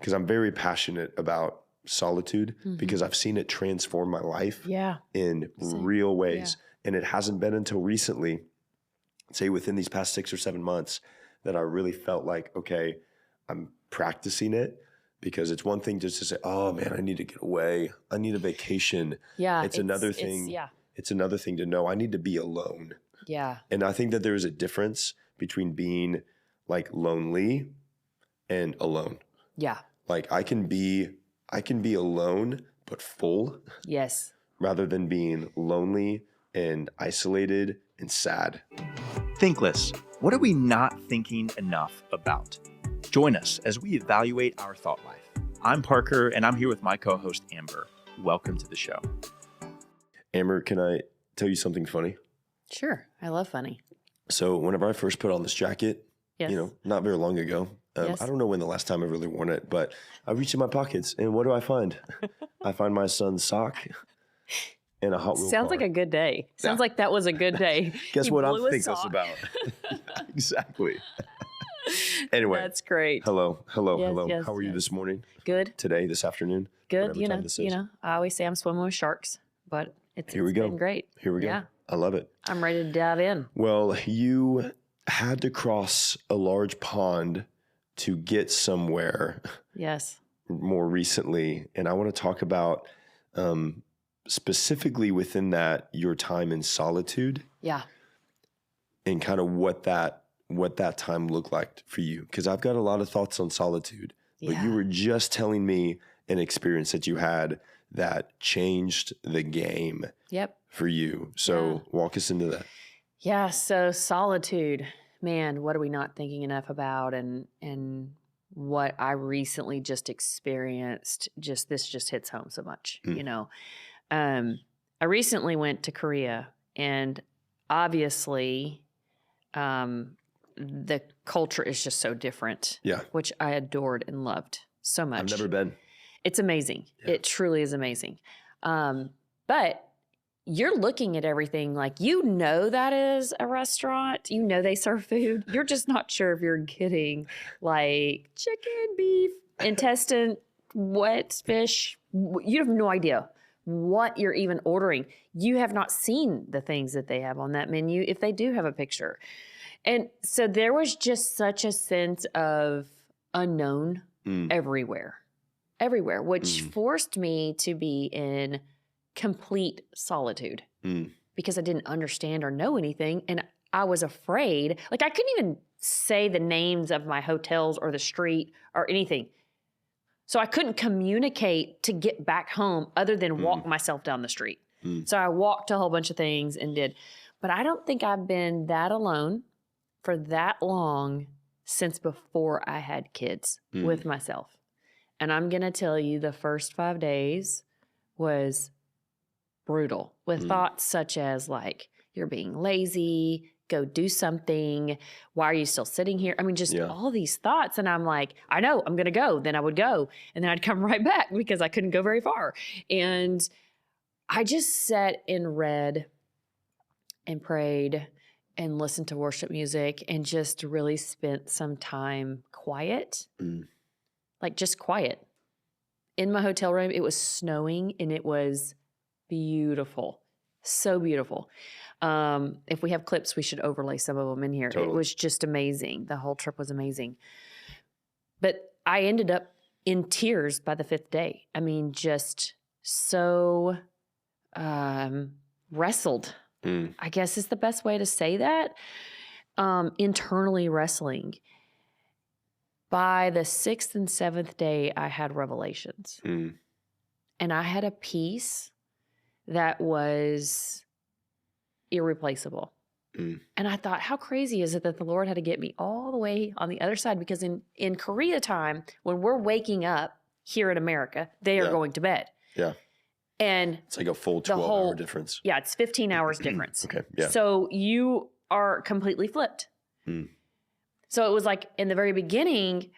because I'm very passionate about solitude Mm-hmm. because I've seen it transform my life in Same. real ways. And it hasn't been until recently, say within these past 6 or 7 months, that I really felt like, okay, I'm practicing it. Because it's one thing just to say, oh man, I need to get away. I need a vacation. Yeah. It's another thing. It's another thing to know I need to be alone. Yeah. And I think that there's a difference between being like lonely and alone. Yeah. Like I can be alone, but full. Yes. Rather than being lonely and isolated and sad. THINKLESS. What are we not thinking enough about? Join us as we evaluate our thought life. I'm Parker, and I'm here with my co-host, Amber. Welcome to the show. Amber, can I tell you something funny? Sure. I love funny. So whenever I first put on this jacket, not very long ago, I don't know when the last time I really worn it, but I reach in my pockets, and what do I find? I find my son's sock and a Hot Wheel Sounds car. like a good day. Sounds like that was a good day. Guess He what I'm blew his thinkless sock. about? Exactly. Anyway. That's great. Hello. Yes, How are you this morning? Good. Today, this afternoon? Good. Whatever time this is. I always say I'm swimming with sharks, but it's been great. Here we go. Yeah. I love it. I'm ready to dive in. Well, you had to cross a large pond to get somewhere Yes. more recently. And I want to talk about specifically within that, your time in solitude. Yeah. And kind of what that time looked like for you. Because I've got a lot of thoughts on solitude. But you were just telling me an experience that you had that changed the game for you. So walk us into that. Yeah. So solitude, man, what are we not thinking enough about? And what I recently just experienced, this just hits home so much, I recently went to Korea, and obviously, the culture is just so different. Yeah. Which I adored and loved so much. I've never been. It's amazing. Yeah. It truly is amazing. But you're looking at everything like, that is a restaurant. They serve food. You're just not sure if you're getting like chicken, beef, intestine, wet fish. You have no idea what you're even ordering. You have not seen the things that they have on that menu, if they do have a picture. And so there was just such a sense of unknown everywhere, which forced me to be in complete solitude because I didn't understand or know anything. And I was afraid, like I couldn't even say the names of my hotels or the street or anything. So I couldn't communicate to get back home other than walk myself down the street. So I walked a whole bunch of things and did, but I don't think I've been that alone for that long since before I had kids with myself. And I'm going to tell you, the first 5 days was brutal with thoughts such as like, you're being lazy, go do something. Why are you still sitting here? I mean, just all these thoughts. And I'm like, I know I'm going to go. Then I would go. And then I'd come right back because I couldn't go very far. And I just sat and read and prayed and listened to worship music and just really spent some time quiet, like just quiet. In my hotel room, it was snowing and it was beautiful. So beautiful. If we have clips, we should overlay some of them in here. Totally. It was just amazing. The whole trip was amazing. But I ended up in tears by the 5th day. I mean, just so wrestled, I guess is the best way to say that. Internally wrestling. By the 6th and 7th day, I had revelations. And I had a peace that was irreplaceable. And I thought, how crazy is it that the Lord had to get me all the way on the other side? Because in Korea time, when we're waking up here in America, they are going to bed. Yeah. And it's like a full 12-hour difference. Yeah, it's 15 hours difference. Okay. Yeah. So you are completely flipped. So it was like in the very beginning,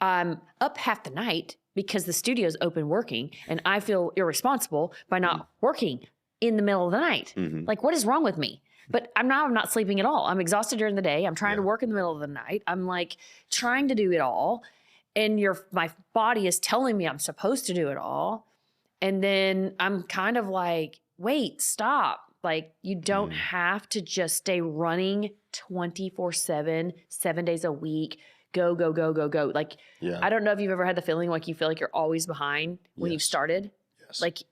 I'm up half the night because the studio's open working, and I feel irresponsible by not working in the middle of the night. Like, what is wrong with me? But I'm not sleeping at all. I'm exhausted during the day. I'm trying to work in the middle of the night. I'm like trying to do it all. and my body is telling me I'm supposed to do it all. And then I'm kind of like, wait, stop. Like, you don't have to just stay running 24/7, 7 days a week, go, go, go, go, go. Like, I don't know if you've ever had the feeling like you feel like you're always behind when you've started. Yes.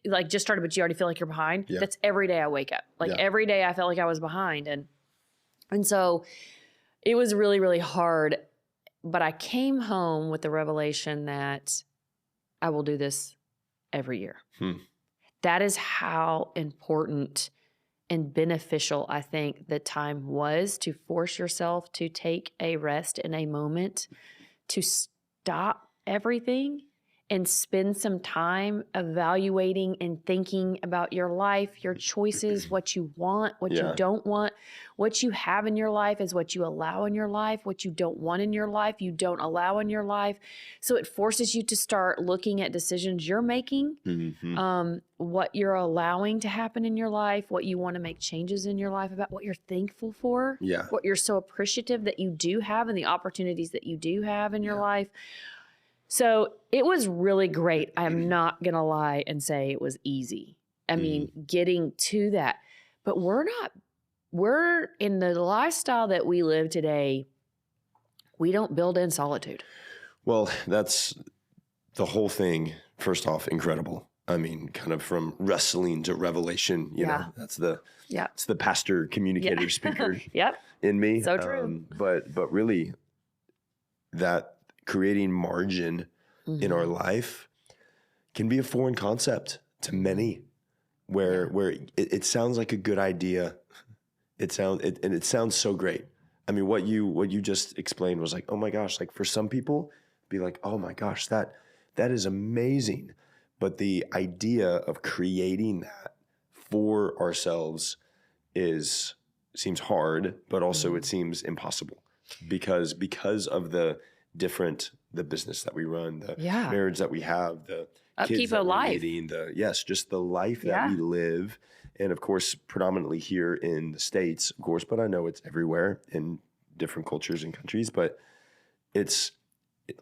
Like just started, but you already feel like you're behind. Yeah. That's every day I wake up. Like every day I felt like I was behind. And so it was really, really hard. But I came home with the revelation that I will do this every year. That is how important and beneficial I think the time was to force yourself to take a rest in a moment, to stop everything and spend some time evaluating and thinking about your life, your choices, what you want, what you don't want. What you have in your life is what you allow in your life. What you don't want in your life, you don't allow in your life. So it forces you to start looking at decisions you're making, what you're allowing to happen in your life, what you want to make changes in your life about, what you're thankful for, what you're so appreciative that you do have and the opportunities that you do have in your life. So it was really great. I'm not going to lie and say it was easy. I mean, getting to that. But we're in the lifestyle that we live today, we don't build in solitude. Well, that's the whole thing. First off, incredible. I mean, kind of from wrestling to revelation, you know, that's it's the pastor, communicator, speaker in me. So true. But really that creating margin in our life can be a foreign concept to many, where it sounds like a good idea. It sounds so great. I mean, what you just explained was like, oh my gosh, like for some people, be like, oh my gosh, that is amazing. But the idea of creating that for ourselves seems hard, but also it seems impossible because of the business that we run, the marriage that we have, the kids that we're leading, just the life that we live. And of course, predominantly here in the States, of course, but I know it's everywhere in different cultures and countries, but it's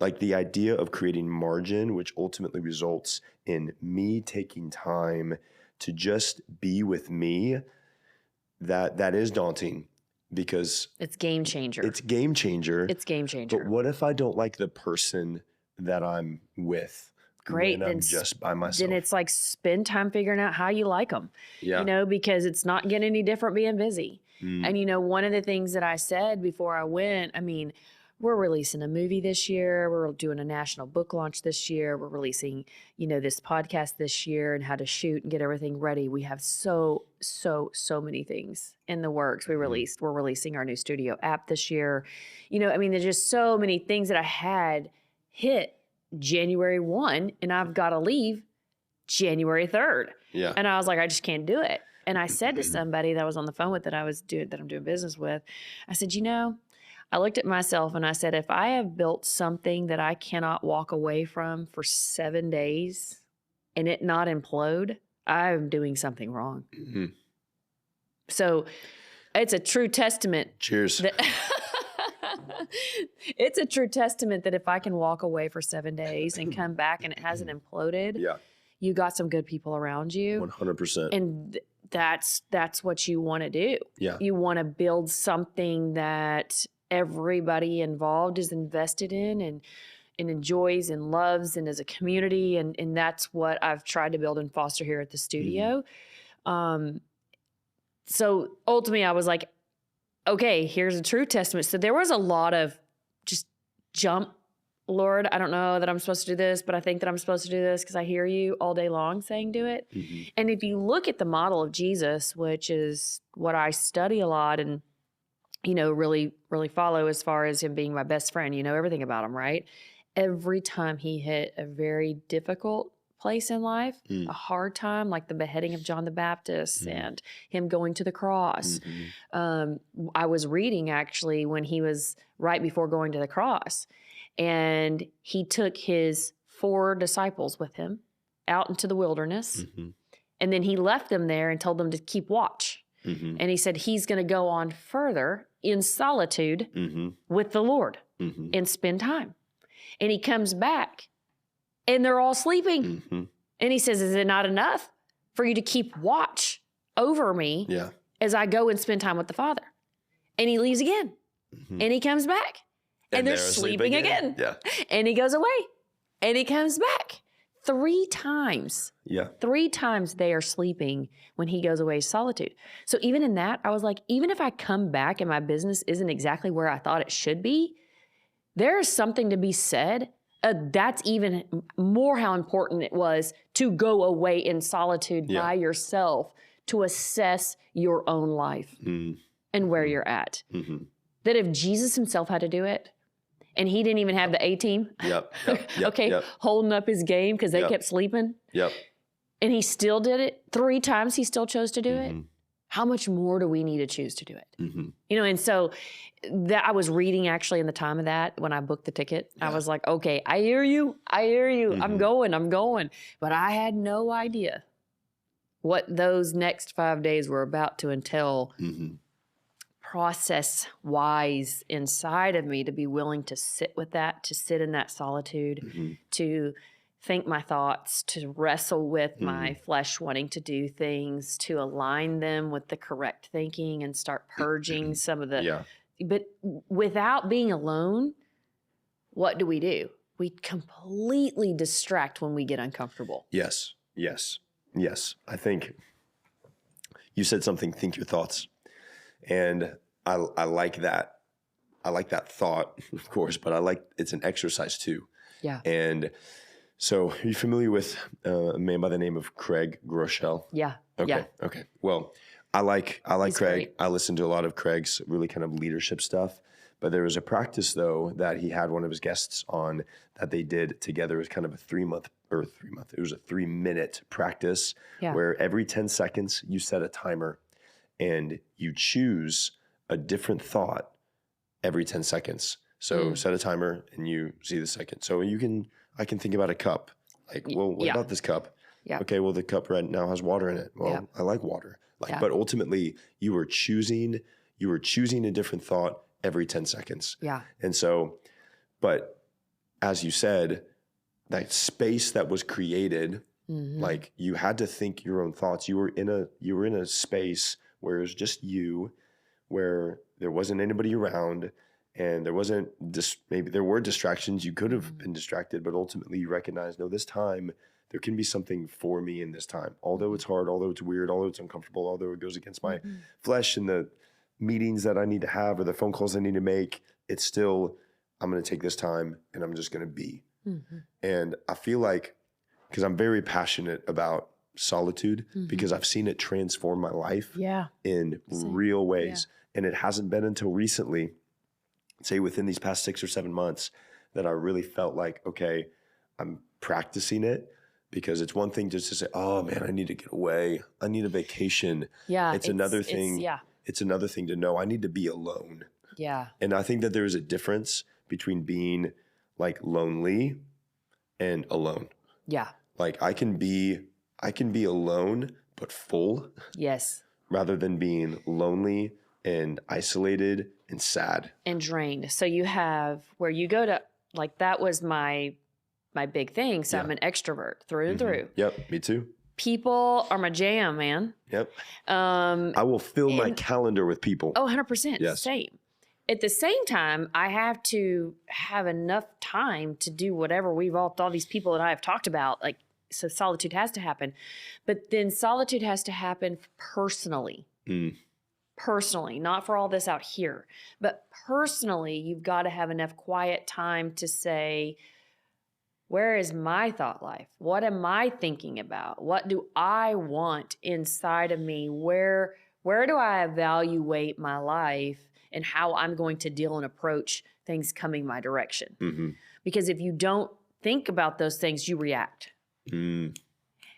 like the idea of creating margin, which ultimately results in me taking time to just be with me, that is daunting. Because it's game changer. It's game changer. But what if I don't like the person that I'm with? Great. Then I'm just by myself. Then it's like spend time figuring out how you like them, you know, because it's not getting any different being busy. And, you know, one of the things that I said before I went, I mean, we're releasing a movie this year. We're doing a national book launch this year. We're releasing, you know, this podcast this year and how to shoot and get everything ready. We have so many things in the works. We're releasing our new studio app this year. You know, I mean, there's just so many things that I had hit January 1 and I've got to leave January 3rd. Yeah. And I was like, I just can't do it. And I said to somebody that I was on the phone with that I'm doing business with, I said, you know, I looked at myself and I said, if I have built something that I cannot walk away from for 7 days and it not implode, I'm doing something wrong. So it's a true testament. Cheers. It's a true testament that if I can walk away for 7 days and come back and it hasn't imploded, you got some good people around you. 100%. And that's what you want to do. Yeah. You want to build something that everybody involved is invested in and enjoys and loves and as a community. And that's what I've tried to build and foster here at the studio. So ultimately I was like, okay, here's a true testament. So there was a lot of just jump, Lord, I don't know that I'm supposed to do this, but I think that I'm supposed to do this because I hear you all day long saying do it. And if you look at the model of Jesus, which is what I study a lot and, you know, really, really follow as far as him being my best friend, you know everything about him, right? Every time he hit a very difficult place in life, a hard time, like the beheading of John the Baptist and him going to the cross. I was reading actually when he was right before going to the cross, and he took his 4 disciples with him out into the wilderness, and then he left them there and told them to keep watch. And he said he's going to go on further in solitude with the Lord and spend time. And he comes back and they're all sleeping. Mm-hmm. And he says, is it not enough for you to keep watch over me as I go and spend time with the Father? And he leaves again. Mm-hmm. And he comes back. And they're sleeping again. Yeah. And he goes away. And he comes back 3 times. Yeah. 3 times they are sleeping when he goes away to solitude. So even in that, I was like, even if I come back and my business isn't exactly where I thought it should be, there is something to be said. That's even more how important it was to go away in solitude by yourself to assess your own life and where you're at. Mm-hmm. That if Jesus himself had to do it, and he didn't even have the A-team, holding up his game because they kept sleeping, and he still did it 3 times, he still chose to do it. How much more do we need to choose to do it? Mm-hmm. You know, and so that I was reading actually in the time of that when I booked the ticket. I was like, okay, I hear you. Mm-hmm. I'm going. But I had no idea what those next 5 days were about to entail. Process-wise inside of me to be willing to sit with that, to sit in that solitude, to think my thoughts, to wrestle with my flesh wanting to do things, to align them with the correct thinking and start purging some of the... But without being alone, what do? We completely distract when we get uncomfortable. Yes. I think you said something, think your thoughts. And I like that. I like that thought, of course, but it's an exercise too. Yeah. And so are you familiar with a man by the name of Craig Groeschel? Yeah. Okay. Well, I like He's Craig. great. I listen to a lot of Craig's really kind of leadership stuff. But there was a practice though that he had one of his guests on that they did together. It was kind of a 3-month. It was a 3-minute practice where every 10 seconds you set a timer and you choose a different thought every 10 seconds. So set a timer and you see the second. So I can think about a cup. Like, well, what about this cup? Yeah. Okay, well, the cup right now has water in it. Well, I like water. But ultimately you were choosing a different thought every 10 seconds. Yeah. And so, but as you said, that space that was created, like you had to think your own thoughts. You were in a space where it was just you, where there wasn't anybody around, and there wasn't maybe there were distractions. You could have been distracted, but ultimately you recognize, no, this time there can be something for me in this time. Although it's hard, although it's weird, although it's uncomfortable, although it goes against my flesh and the meetings that I need to have or the phone calls I need to make, it's still, I'm going to take this time and I'm just going to be. And I feel like, because I'm very passionate about solitude, because I've seen it transform my life in real ways. And it hasn't been until recently, say within these past 6 or 7 months, that I really felt like, okay, I'm practicing it. Because it's one thing just to say, oh man, I need to get away. I need a vacation. Yeah. It's another thing. It's another thing to know I need to be alone. Yeah. And I think that there is a difference between being like lonely and alone. Yeah. Like I can be alone, but full. Yes. Rather than being lonely and isolated and sad. And drained. So you have where you go to, like that was my big thing. So I'm an extrovert through and through. Yep. Me too. People are my jam, man. Yep. I will fill my calendar with people. Oh, 100%. Yes. Same. At the same time, I have to have enough time to do whatever all these people that I have talked about. Like, so solitude has to happen. But then solitude has to happen personally. Personally, not for all this out here. But personally, you've got to have enough quiet time to say, where is my thought life? What am I thinking about? What do I want inside of me? Where do I evaluate my life and how I'm going to deal and approach things coming my direction? Because if you don't think about those things, you react. And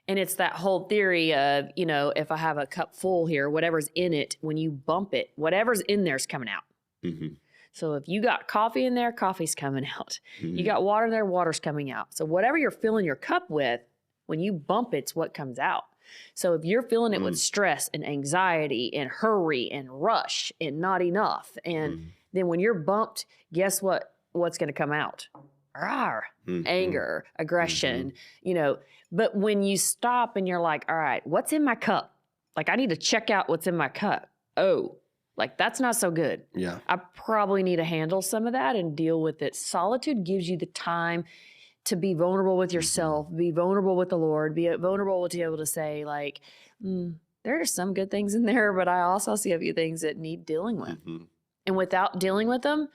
it's that whole theory of, if I have a cup full here, whatever's in it, when you bump it, whatever's in there's coming out. So if you got coffee in there, coffee's coming out. You got water in there, water's coming out. So whatever you're filling your cup with, when you bump it's what comes out. So if you're filling it with stress and anxiety and hurry and rush and not enough, and then when you're bumped, guess what's going to come out? anger, aggression, you know. But when you stop and you're like, all right, what's in my cup? Like, I need to check out what's in my cup. Oh, like, that's not so good. Yeah. I probably need to handle some of that and deal with it. Solitude gives you the time to be vulnerable with yourself, be vulnerable with the Lord, be vulnerable to be able to say, like, there are some good things in there, but I also see a few things that need dealing with. And without dealing with them,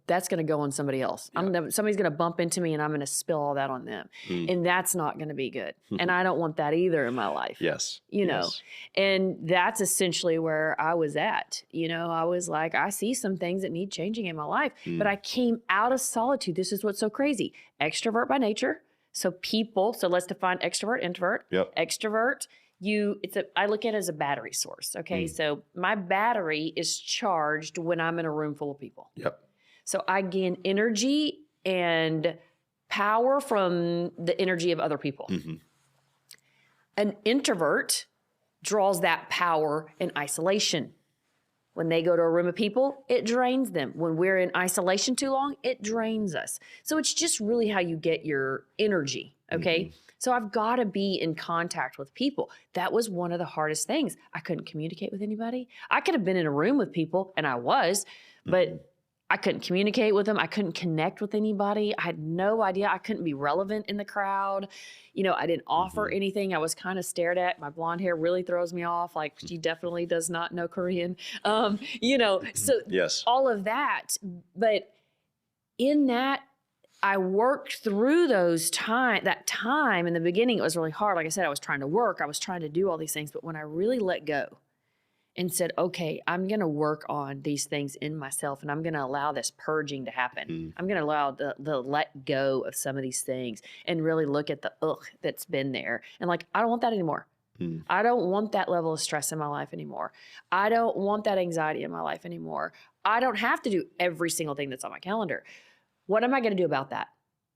that's gonna go on somebody else. Yeah. Somebody's gonna bump into me, and I'm gonna spill all that on them, and that's not gonna be good. And I don't want that either in my life. Yes. You know, and that's essentially where I was at. You know, I was like, I see some things that need changing in my life, but I came out of solitude. This is what's so crazy. Extrovert by nature. So let's define extrovert, introvert. Yep. Extrovert, I look at it as a battery source. Okay. So my battery is charged when I'm in a room full of people. Yep. So I gain energy and power from the energy of other people. An introvert draws that power in isolation. When they go to a room of people, it drains them. When we're in isolation too long, it drains us. So it's just really how you get your energy, okay? So I've got to be in contact with people. That was one of the hardest things. I couldn't communicate with anybody. I could have been in a room with people, and I was, but I couldn't communicate with them. I couldn't connect with anybody. I had no idea. I couldn't be relevant in the crowd. You know, I didn't offer anything. I was kind of stared at. My blonde hair really throws me off. Like, she definitely does not know Korean. You know, so all of that. But in that, I worked through that time in the beginning. It was really hard. Like I said, I was trying to work. I was trying to do all these things. But when I really let go and said, okay, I'm going to work on these things in myself, and I'm going to allow this purging to happen. I'm going to allow the let go of some of these things and really look at the that's been there. And like, I don't want that anymore. I don't want that level of stress in my life anymore. I don't want that anxiety in my life anymore. I don't have to do every single thing that's on my calendar. What am I going to do about that?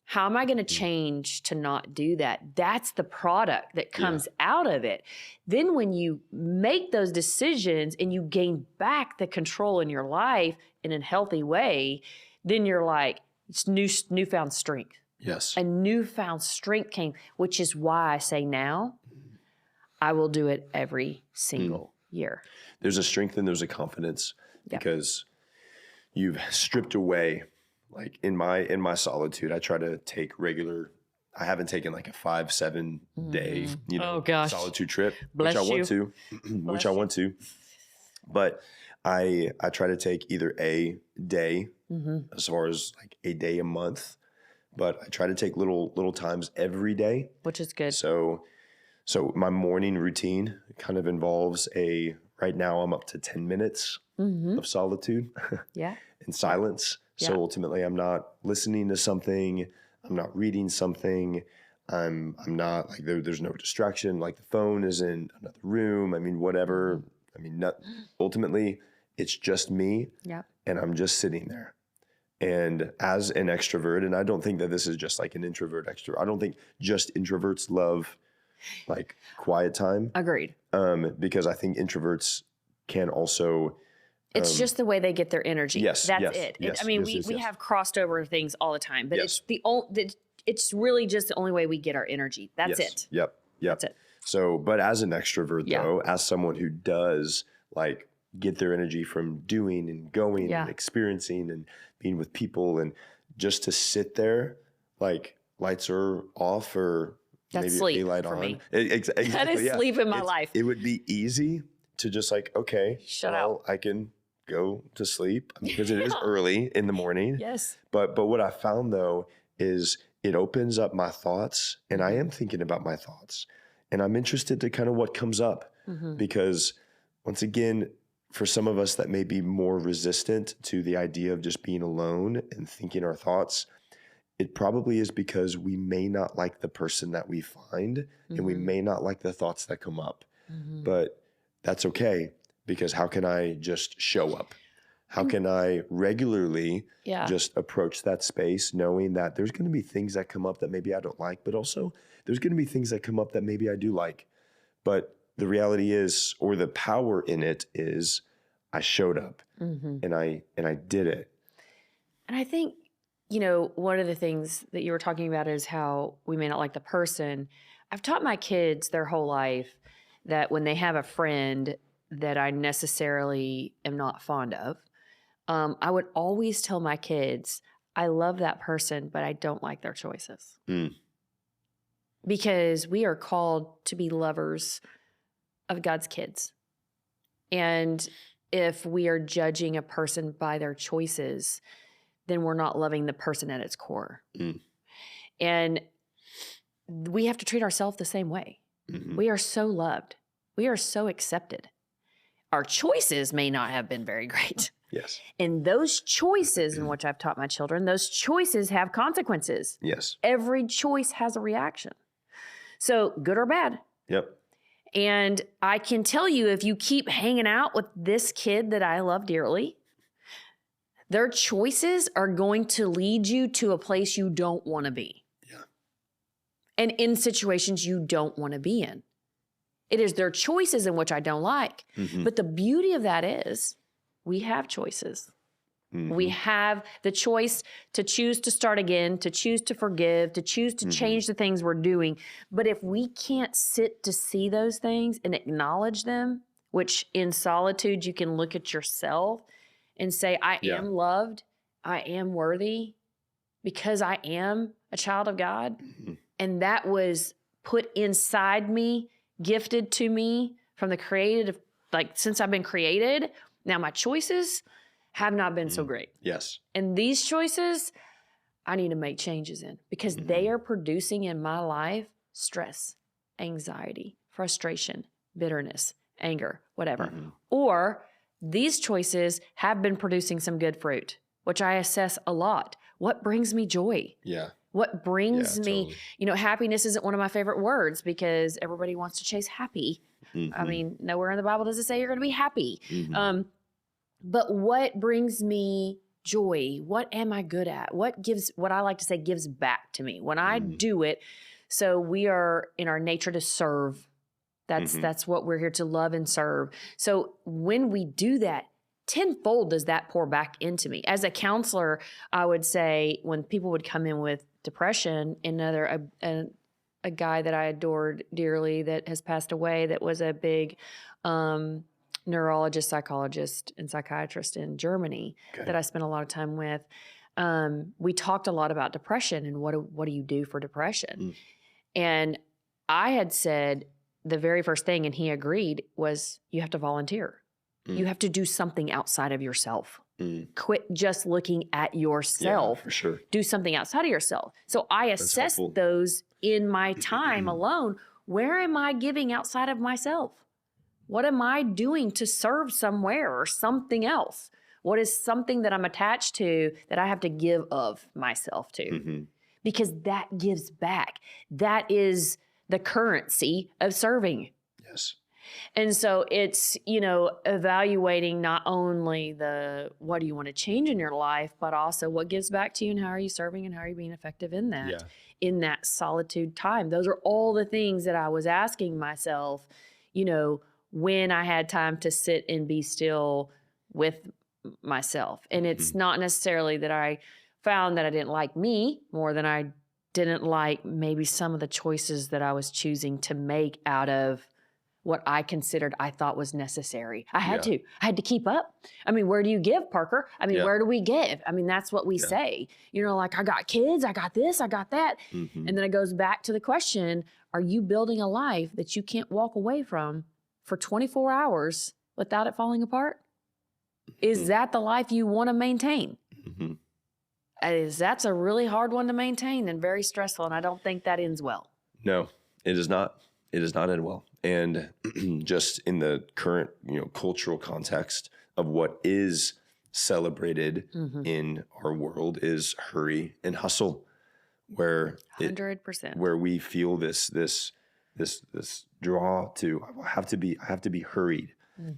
How am I going to change to not do that? That's the product that comes out of it. Then when you make those decisions and you gain back the control in your life in a healthy way, then you're like, it's newfound strength. Yes. A newfound strength came, which is why I say now, I will do it every single year. There's a strength and there's a confidence because you've stripped away. Like in my solitude, I try to take I haven't taken like a 5-7 day, solitude trip, which I want to, but I try to take either a day as far as like a day a month, but I try to take little times every day, which is good. So my morning routine kind of involves right now I'm up to 10 minutes of solitude in silence. So ultimately, I'm not listening to something. I'm not reading something. I'm not like there's no distraction. Like the phone is in another room. I mean, whatever. I mean, ultimately, it's just me. And I'm just sitting there. And as an extrovert, and I don't think that this is just like an introvert extrovert. I don't think just introverts love like quiet time. Agreed. Because I think introverts can also. It's just the way they get their energy. That's it. Yes, I mean, we have crossed over things all the time, but it's really just the only way we get our energy. That's it. Yep. That's it. So, but as an extrovert though, as someone who does like get their energy from doing and going and experiencing and being with people, and just to sit there, like lights are off or maybe sleep a light for on. Me. Exactly. That is sleep in my life. It would be easy to just like, okay, shut out. I can go to sleep because it is early in the morning. Yes. But what I found though is it opens up my thoughts, and I am thinking about my thoughts, and I'm interested to kind of what comes up because once again, for some of us that may be more resistant to the idea of just being alone and thinking our thoughts, it probably is because we may not like the person that we find and we may not like the thoughts that come up, but that's okay. Because how can I just show up? How can I regularly just approach that space knowing that there's going to be things that come up that maybe I don't like, but also there's going to be things that come up that maybe I do like. But the reality is, or the power in it is, I showed up and I did it. And I think one of the things that you were talking about is how we may not like the person. I've taught my kids their whole life that when they have a friend that I necessarily am not fond of, I would always tell my kids, I love that person, but I don't like their choices. Because we are called to be lovers of God's kids. And if we are judging a person by their choices, then we're not loving the person at its core. And we have to treat ourselves the same way. We are so loved. We are so accepted. Our choices may not have been very great. Yes. And those choices, in which I've taught my children, those choices have consequences. Yes. Every choice has a reaction. So good or bad. Yep. And I can tell you, if you keep hanging out with this kid that I love dearly, their choices are going to lead you to a place you don't want to be. Yeah. And in situations you don't want to be in. It is their choices in which I don't like. But the beauty of that is we have choices. We have the choice to choose to start again, to choose to forgive, to choose to change the things we're doing. But if we can't sit to see those things and acknowledge them, which in solitude you can look at yourself and say, I am loved, I am worthy, because I am a child of God. And that was put inside me, gifted to me from the creative, since I've been created. Now my choices have not been so great. Yes. And these choices, I need to make changes in, because they are producing in my life stress, anxiety, frustration, bitterness, anger, whatever. Or these choices have been producing some good fruit, which I assess a lot. What brings me joy? Yeah. What brings me, totally. Happiness isn't one of my favorite words because everybody wants to chase happy. I mean, nowhere in the Bible does it say you're going to be happy. But what brings me joy? What am I good at? What I like to say gives back to me when I do it. So we are in our nature to serve. That's what we're here to love and serve. So when we do that, tenfold does that pour back into me. As a counselor, I would say when people would come in with depression, a guy that I adored dearly that has passed away, that was a big neurologist, psychologist, and psychiatrist in Germany that I spent a lot of time with. We talked a lot about depression and what do you do for depression? And I had said the very first thing, and he agreed, was you have to volunteer. You have to do something outside of yourself. Quit just looking at yourself. Yeah, for sure. Do something outside of yourself. So I assessed those in my time alone. Where am I giving outside of myself? What am I doing to serve somewhere or something else? What is something that I'm attached to that I have to give of myself to? Because that gives back. That is the currency of serving. Yes. And so it's, evaluating not only what do you want to change in your life, but also what gives back to you and how are you serving and how are you being effective in that, in that solitude time. Those are all the things that I was asking myself, when I had time to sit and be still with myself. And it's not necessarily that I found that I didn't like me more than I didn't like maybe some of the choices that I was choosing to make out of what I thought was necessary. I had to keep up. I mean, where do you give, Parker? I mean, where do we give? I mean, that's what we say. I got kids, I got this, I got that. And then it goes back to the question, are you building a life that you can't walk away from for 24 hours without it falling apart? Is that the life you want to maintain? That's a really hard one to maintain and very stressful. And I don't think that ends well. No, it is not. It does not end well. And just in the current, cultural context of what is celebrated in our world is hurry and hustle, where 100%, where we feel this draw to I have to be hurried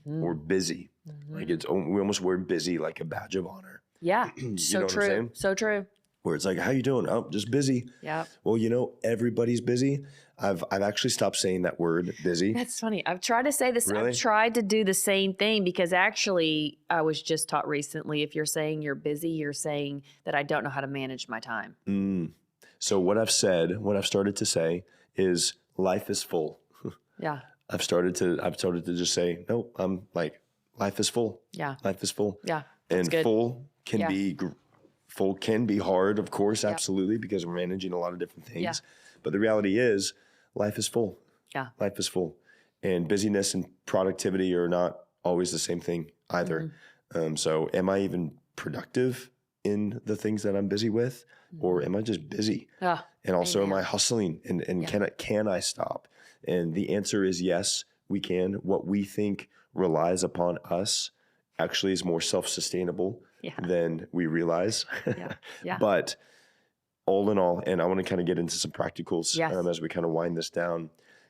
or busy. Like we almost wear busy like a badge of honor. Yeah, so true. So true. where it's like, how you doing? Oh, just busy. Yeah. Well, everybody's busy. I've actually stopped saying that word, busy. That's funny. I've tried to say this. Really? I've tried to do the same thing because actually I was just taught recently, if you're saying you're busy, you're saying that I don't know how to manage my time. So what I've started to say is life is full. Yeah. I've started to just say, no, I'm like, life is full. Yeah. Life is full. Yeah. And good. full can be hard, of course, absolutely, because we're managing a lot of different things. Yeah. But the reality is life is full. Yeah. Life is full. And busyness and productivity are not always the same thing either. So am I even productive in the things that I'm busy with, or am I just busy? Yeah. And also, Amen. am I hustling? And can I stop? And the answer is yes, we can. What we think relies upon us actually is more self-sustainable than we realize. Yeah. But all in all, and I want to kind of get into some practicals as we kind of wind this down,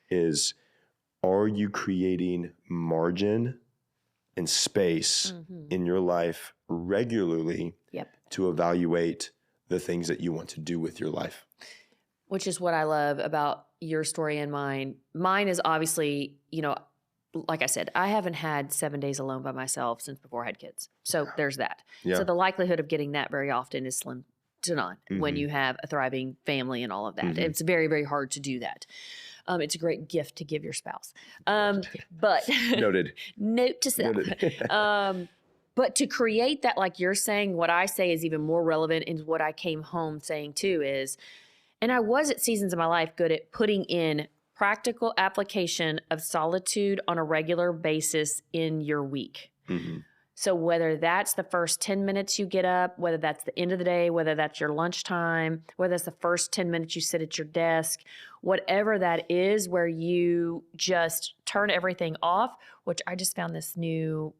is, are you creating margin and space in your life regularly to evaluate the things that you want to do with your life? Which is what I love about your story and mine. Mine is obviously, like I said, I haven't had 7 days alone by myself since before I had kids. So there's that. Yeah. So the likelihood of getting that very often is slim to none when you have a thriving family and all of that. It's very, very hard to do that. It's a great gift to give your spouse. But Noted. Note to self. Noted. But to create that, like you're saying, what I say is even more relevant, and what I came home saying too is, and I was at seasons of my life good at putting in practical application of solitude on a regular basis in your week. So whether that's the first 10 minutes you get up, whether that's the end of the day, whether that's your lunchtime, whether that's the first 10 minutes you sit at your desk, whatever that is, where you just turn everything off, which I just found this new,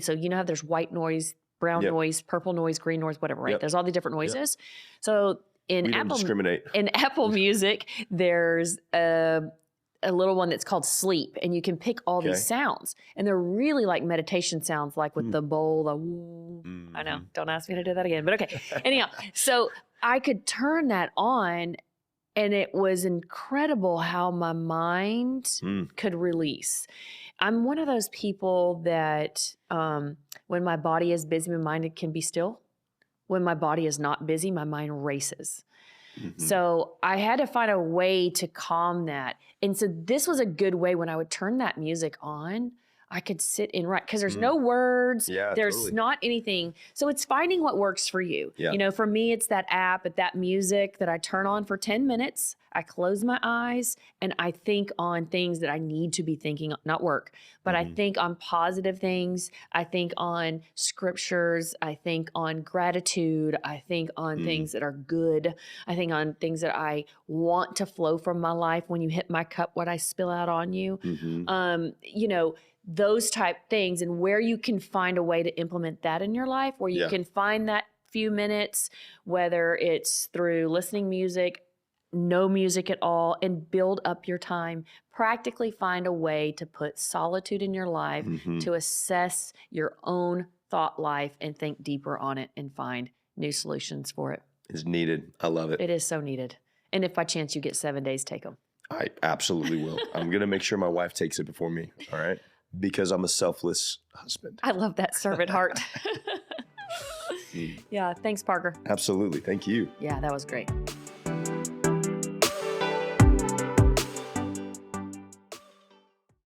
so how there's white noise, brown noise, purple noise, green noise, whatever, right? There's all the different noises. So we don't discriminate. In Apple Music, there's a little one that's called Sleep, and you can pick all these sounds, and they're really like meditation sounds, like with the bowl, the woo. I know, don't ask me to do that again, but okay. Anyhow, so I could turn that on, and it was incredible how my mind could release. I'm one of those people that when my body is busy, my mind can be still. When my body is not busy, my mind races. So I had to find a way to calm that. And so this was a good way. When I would turn that music on, I could sit and write, because there's no words. Yeah, there's not anything. So it's finding what works for you. Yeah. For me, it's that app, that music that I turn on for 10 minutes. I close my eyes and I think on things that I need to be thinking, not work, but I think on positive things. I think on scriptures. I think on gratitude. I think on things that are good. I think on things that I want to flow from my life. When you hit my cup, what I spill out on you. Those type things, and where you can find a way to implement that in your life, where you can find that few minutes, whether it's through listening music, no music at all, and build up your time. Practically find a way to put solitude in your life, to assess your own thought life and think deeper on it and find new solutions for it. It's needed. I love it. It is so needed. And if by chance you get 7 days, take them. I absolutely will. I'm going to make sure my wife takes it before me. All right. Because I'm a selfless husband. I love that servant heart. Yeah. Thanks, Parker. Absolutely. Thank you. Yeah, that was great.